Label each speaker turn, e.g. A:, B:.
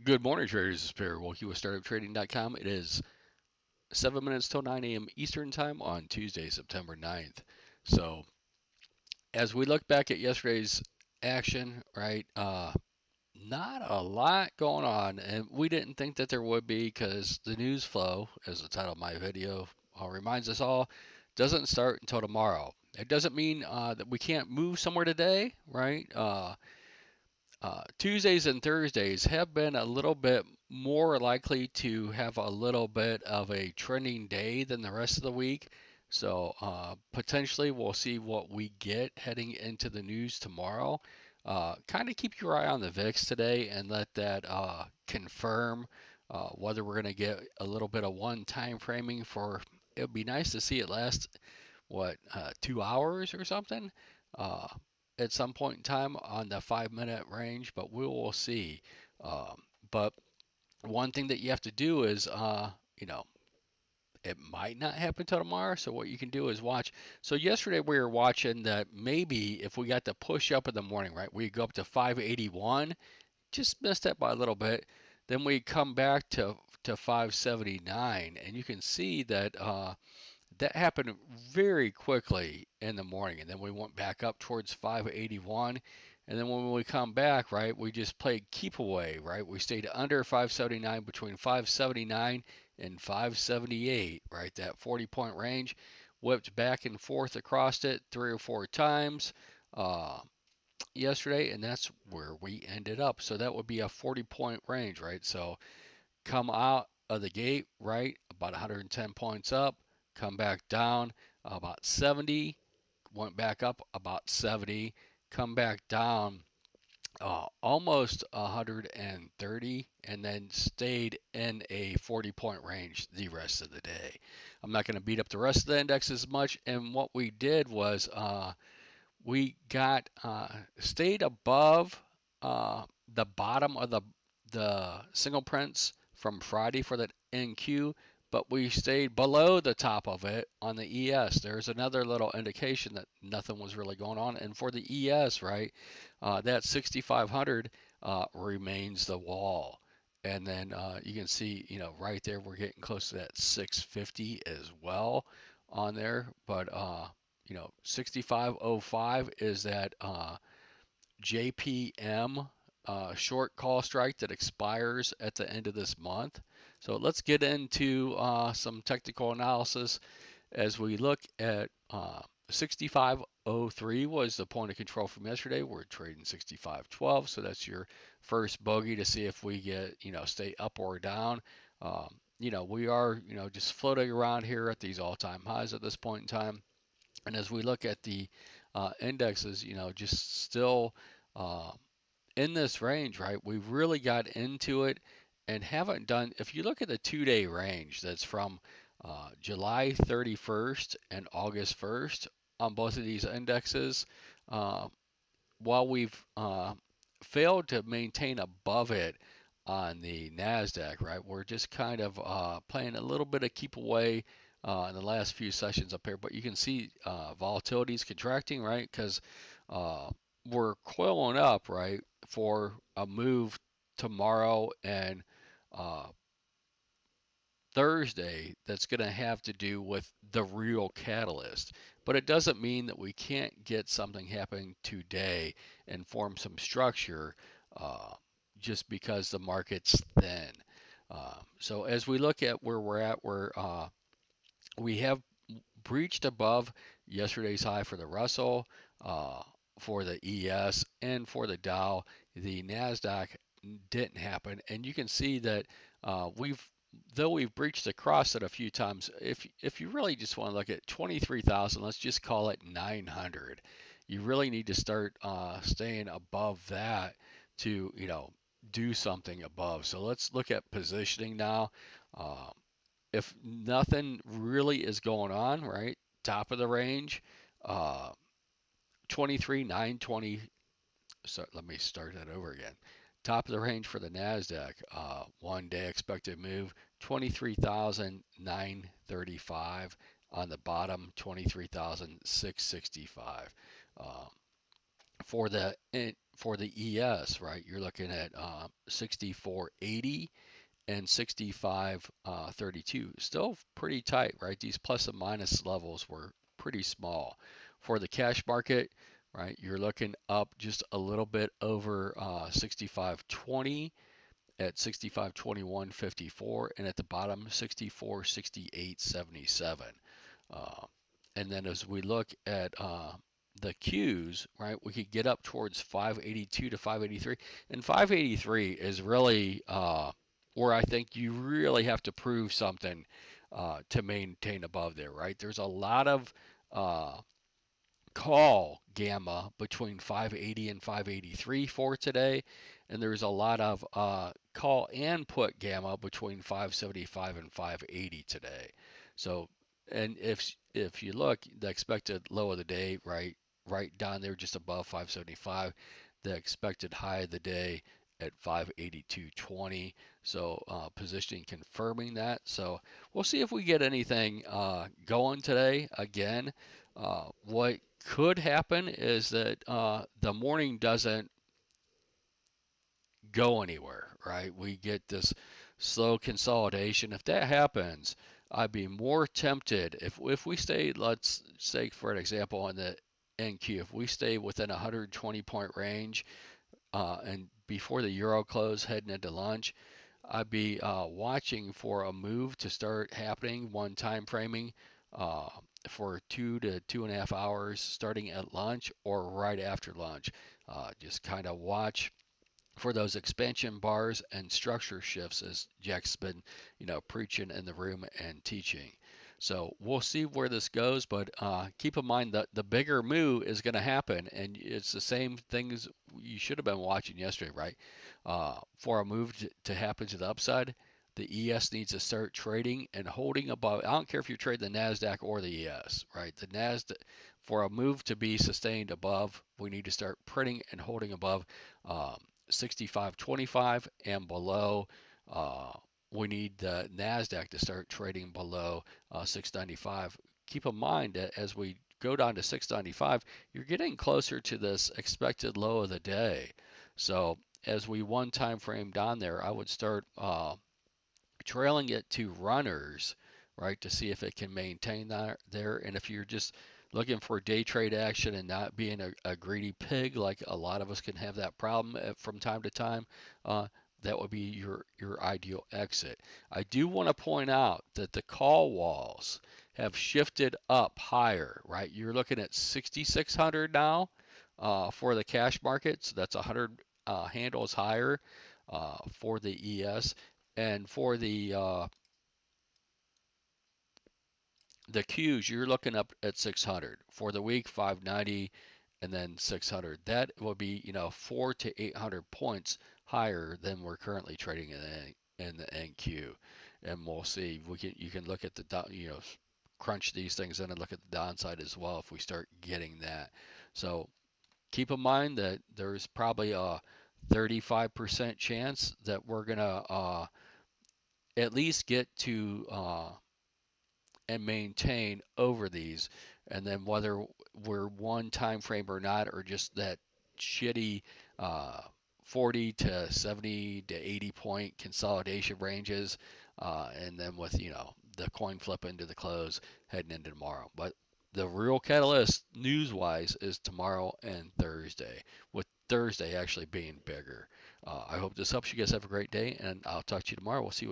A: Good morning, traders. This is Perry Wilkie with StartupTrading.com. It is 7 minutes till 9 a.m. Eastern Time on Tuesday, September 9th. So, as we look back at yesterday's action, right, not a lot going on, and we didn't think that there would be because the news flow, as the title of my video reminds us all, doesn't start until tomorrow. It doesn't mean that we can't move somewhere today, right? Tuesdays and Thursdays have been a little bit more likely to have a little bit of a trending day than the rest of the week. So potentially we'll see what we get heading into the news tomorrow. Kind of keep your eye on the VIX today and let that confirm whether we're going to get a little bit of one time framing for. It would be nice to see it last 2 hours or something uh, at some point in time on the 5 minute range, but we will see. But one thing that you have to do is, it might not happen till tomorrow. So what you can do is watch. So yesterday we were watching that maybe if we got the push up in the morning, right, we go up to 581, just missed that by a little bit. Then we come back to 579, and you can see that that happened very quickly in the morning, and then we went back up towards 581, and then when we come back, right, we just played keep away, right? We stayed under 579, between 579 and 578, right? That 40-point range, whipped back and forth across it 3 or 4 times uh, yesterday, and that's where we ended up. So that would be a 40-point range, right? So come out of the gate, right, about 110 points up, come back down about 70, went back up about 70, come back down almost 130, and then stayed in a 40-point range the rest of the day. I'm not going to beat up the rest of the index as much, and what we did was we got stayed above the bottom of the single prints from Friday for that NQ, but we stayed below the top of it on the ES. There's another little indication that nothing was really going on. And for the ES, right, that 6,500 remains the wall. And then you can see, right there, we're getting close to that 650 as well on there. But 6505 is that JPM short call strike that expires at the end of this month. So let's get into some technical analysis as we look at 6503 was the point of control from yesterday. We're trading 6512, so that's your first bogey to see if we get, stay up or down. We are, just floating around here at these all-time highs at this point in time. And as we look at the indexes, just still uh, in this range, right? We've really got into it and haven't done. If you look at the 2 day range, that's from July 31st and August 1st on both of these indexes. Uh, while we've failed to maintain above it on the NASDAQ, right, we're just kind of playing a little bit of keep away in the last few sessions up here. But you can see volatility is contracting, right, because uh, we're coiling up, right, for a move tomorrow and uh, Thursday that's going to have to do with the real catalyst. But it doesn't mean that we can't get something happening today and form some structure uh, just because the market's thin. So as we look at where we're at, we have breached above yesterday's high for the Russell, uh, for the ES, and for the Dow. The Nasdaq didn't happen, and you can see that we've though we've breached across it a few times. If you really just want to look at 23,000, let's just call it 900. You really need to start staying above that to do something above. So let's look at positioning now. Uh, if nothing really is going on, right? Top of the range, uh, 23, 920. So let me start that over again. Top of the range for the NASDAQ, 1 day expected move, 23,935. On the bottom, 23,665. for the ES, right? You're looking at 64.80 and 65.32. Still pretty tight, right? These plus and minus levels were pretty small. For the cash market, right, you're looking up just a little bit over 65.20 at 65.21.54, and at the bottom 64.68.77. Uh, and then as we look at the Qs, right, we could get up towards 582 to 583, and 583 is really where I think you really have to prove something to maintain above there, right? There's a lot of uh, call gamma between 580 and 583 for today, and there's a lot of call and put gamma between 575 and 580 today. So, and if you look, the expected low of the day, right down there, just above 575, the expected high of the day at 582.20. So positioning confirming that. So we'll see if we get anything going today. Again, what could happen is that the morning doesn't go anywhere, right? We get this slow consolidation. If that happens, I'd be more tempted if we stay, let's say for an example on the NQ, if we stay within a 120 point range and before the euro close heading into lunch, I'd be watching for a move to start happening, one time framing uh, for 2 to 2.5 hours starting at lunch or right after lunch. Just kind of watch for those expansion bars and structure shifts as Jack's been, preaching in the room and teaching. So we'll see where this goes, but keep in mind that the bigger move is going to happen, and it's the same things you should have been watching yesterday, right? For a move to happen to the upside, the ES needs to start trading and holding above. I don't care if you trade the Nasdaq or the ES, right? The Nasdaq, for a move to be sustained above, we need to start printing and holding above. Um, 65.25 and below. Uh, we need the NASDAQ to start trading below 695. Keep in mind that as we go down to 695, you're getting closer to this expected low of the day. So as we one time frame down there, I would start trailing it to runners, right, to see if it can maintain that there. And if you're just looking for day trade action and not being a greedy pig, like a lot of us can have that problem from time to time, uh, that would be your ideal exit. I do want to point out that the call walls have shifted up higher, right? You're looking at 6,600 now for the cash market, so that's 100 handles higher for the ES. And for the Qs, you're looking up at 600 for the week, 590, and then 600. That will be 4 to 800 points higher than we're currently trading in the NQ. And we'll see. You can look at the crunch these things in and look at the downside as well if we start getting that. So keep in mind that there's probably a 35% chance that we're gonna at least get to and maintain over these, and then whether we're one time frame or not, or just that shitty uh, 40 to 70 to 80 point consolidation ranges, and then with the coin flip into the close heading into tomorrow. But the real catalyst news wise is tomorrow and Thursday, with Thursday actually being bigger. I hope this helps you guys have a great day, and I'll talk to you tomorrow. We'll see what